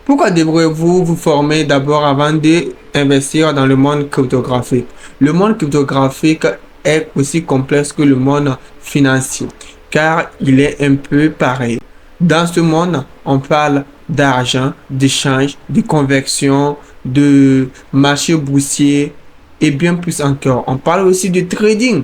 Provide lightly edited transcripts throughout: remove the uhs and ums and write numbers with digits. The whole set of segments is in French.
Pourquoi devriez-vous vous former d'abord avant d'investir dans le monde cryptographique? Le monde cryptographique est aussi complexe que le monde financier, car il est un peu pareil. Dans ce monde, on parle d'argent, d'échange, de conversion, de marché boursier et bien plus encore. On parle aussi de trading.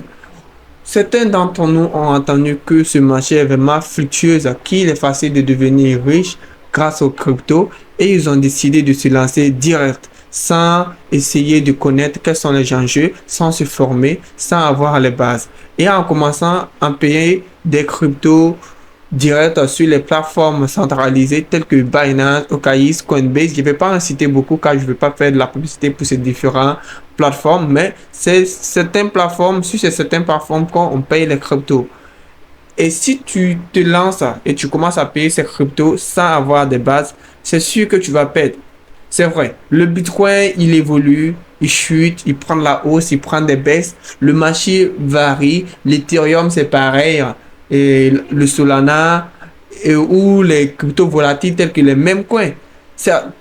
Certains d'entre nous ont entendu que ce marché est vraiment fluctueux, qu'il est facile de devenir riche grâce aux cryptos et ils ont décidé de se lancer direct sans essayer de connaître quels sont les enjeux, sans se former, sans avoir les bases. Et en commençant à payer des cryptos direct sur les plateformes centralisées telles que Binance, OKX, Coinbase. Je ne vais pas en citer beaucoup car je ne veux pas faire de la publicité pour ces différentes plateformes, mais c'est certaines plateformes, sur ces certaines plateformes qu'on paye les cryptos. Et si tu te lances et tu commences à payer ces cryptos sans avoir de base, c'est sûr que tu vas perdre. C'est vrai, le Bitcoin, il évolue, il chute, il prend de la hausse, il prend des baisses. Le marché varie. L'Ethereum, c'est pareil. Et le Solana ou les cryptos volatiles tels que les mêmes coins. Certains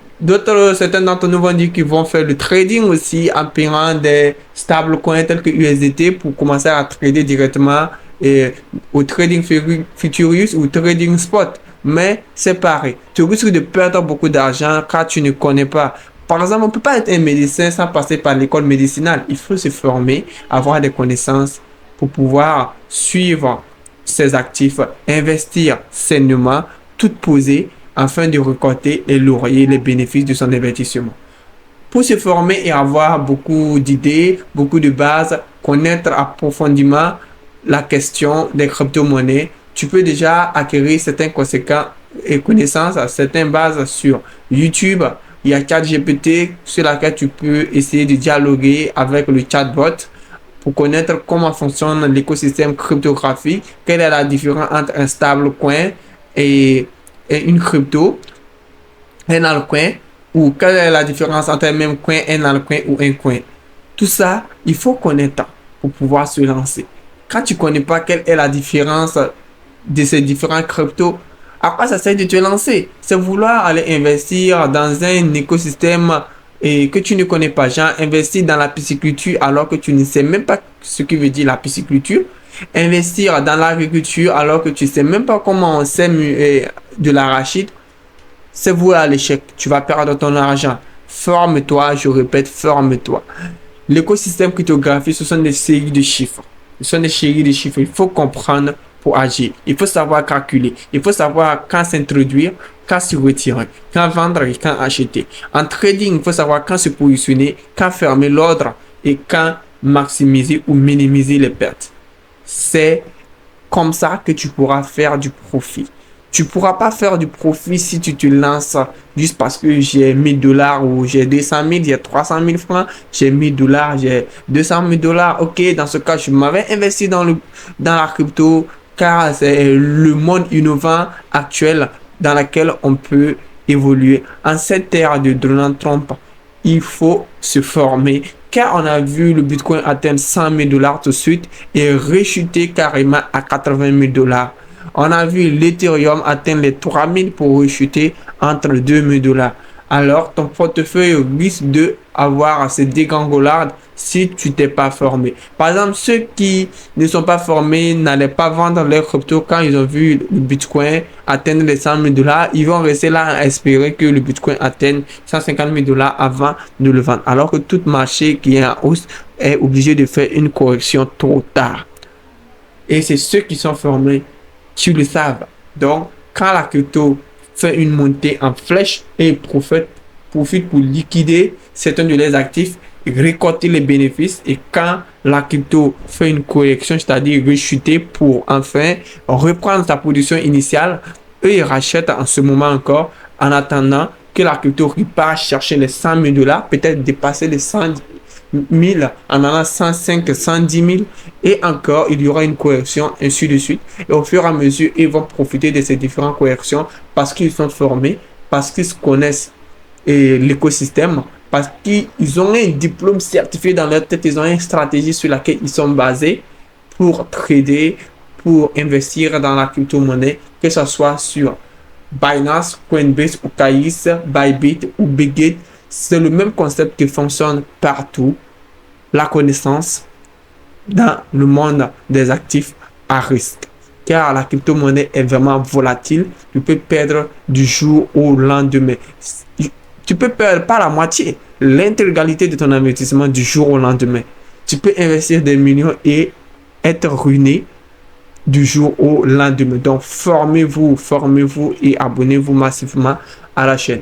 d'entre nous vont dire qu'ils vont faire le trading aussi en payant des stable coins tels que USDT pour commencer à trader directement au trading futurius ou trading spot. Mais c'est pareil. Tu risques de perdre beaucoup d'argent car tu ne connais pas. Par exemple, on ne peut pas être un médecin sans passer par l'école médicinale. Il faut se former, avoir des connaissances pour pouvoir suivre ses actifs, investir sainement, tout poser afin de récolter les lauriers, les bénéfices de son investissement. Pour se former et avoir beaucoup d'idées, beaucoup de bases, connaître approfondément la question des crypto-monnaies, tu peux déjà acquérir certains conséquents et connaissances, certaines bases sur YouTube. Il y a ChatGPT sur laquelle tu peux essayer de dialoguer avec le chatbot pour connaître comment fonctionne l'écosystème cryptographique, quelle est la différence entre un stable coin et une crypto, un altcoin, ou quelle est la différence entre un même coin, un altcoin ou un coin. Tout ça, il faut connaître pour pouvoir se lancer. Quand tu ne connais pas quelle est la différence de ces différents cryptos, à quoi ça sert de te lancer? C'est vouloir aller investir dans un écosystème et que tu ne connais pas. Genre, investir dans la pisciculture alors que tu ne sais même pas ce que veut dire la pisciculture. Investir dans l'agriculture alors que tu ne sais même pas comment on sème de l'arachide. C'est voué à l'échec. Tu vas perdre ton argent. Forme-toi, je répète, forme-toi. L'écosystème cryptographique, ce sont des séries de chiffres. Ce sont des séries de chiffres. Il faut comprendre pour agir. Il faut savoir calculer. Il faut savoir quand s'introduire, quand se retirer, quand vendre et quand acheter. En trading, il faut savoir quand se positionner, quand fermer l'ordre et quand maximiser ou minimiser les pertes. C'est comme ça que tu pourras faire du profit. Tu ne pourras pas faire du profit si tu te lances juste parce que j'ai 1000 $ ou j'ai 200 000, j'ai 300 000 francs, j'ai 1000 $, j'ai 200 000 $. Ok, dans ce cas, je m'avais investi dans la crypto car c'est le monde innovant actuel dans lequel on peut évoluer. En cette ère de Donald Trump, il faut se former car on a vu le Bitcoin atteindre 100 000 $ tout de suite et rechuter carrément à 80 000 $. On a vu l'Ethereum atteindre les 3000 pour rechuter entre 2000 $. Alors, ton portefeuille risque de avoir ces dégringolades si tu t'es pas formé. Par exemple, ceux qui ne sont pas formés n'allaient pas vendre leurs cryptos quand ils ont vu le Bitcoin atteindre les 100 000 $. Ils vont rester là à espérer que le Bitcoin atteigne 150 000 $ avant de le vendre. Alors que tout marché qui est en hausse est obligé de faire une correction trop tard. Et c'est ceux qui sont formés qui le savent. Donc, quand la crypto fait une montée en flèche et profite pour liquider certains de leurs actifs, récolter les bénéfices, et quand la crypto fait une correction, c'est-à-dire rechuter pour enfin reprendre sa position initiale, eux ils rachètent en ce moment encore en attendant que la crypto repart chercher les 100 000 $, peut-être dépasser les 100 000 en allant 105, 110 000 et encore il y aura une correction ainsi de suite, et au fur et à mesure ils vont profiter de ces différentes corrections parce qu'ils sont formés, parce qu'ils connaissent l'écosystème, parce qu'ils ont un diplôme certifié dans leur tête, ils ont une stratégie sur laquelle ils sont basés pour trader, pour investir dans la crypto-monnaie, que ce soit sur Binance, Coinbase ou Caïs, Bybit ou Bitget, c'est le même concept qui fonctionne partout. La connaissance dans le monde des actifs à risque. Car la crypto-monnaie est vraiment volatile. Tu peux perdre du jour au lendemain. Tu peux perdre pas la moitié, l'intégralité de ton investissement du jour au lendemain. Tu peux investir des millions et être ruiné du jour au lendemain. Donc, formez-vous et abonnez-vous massivement à la chaîne.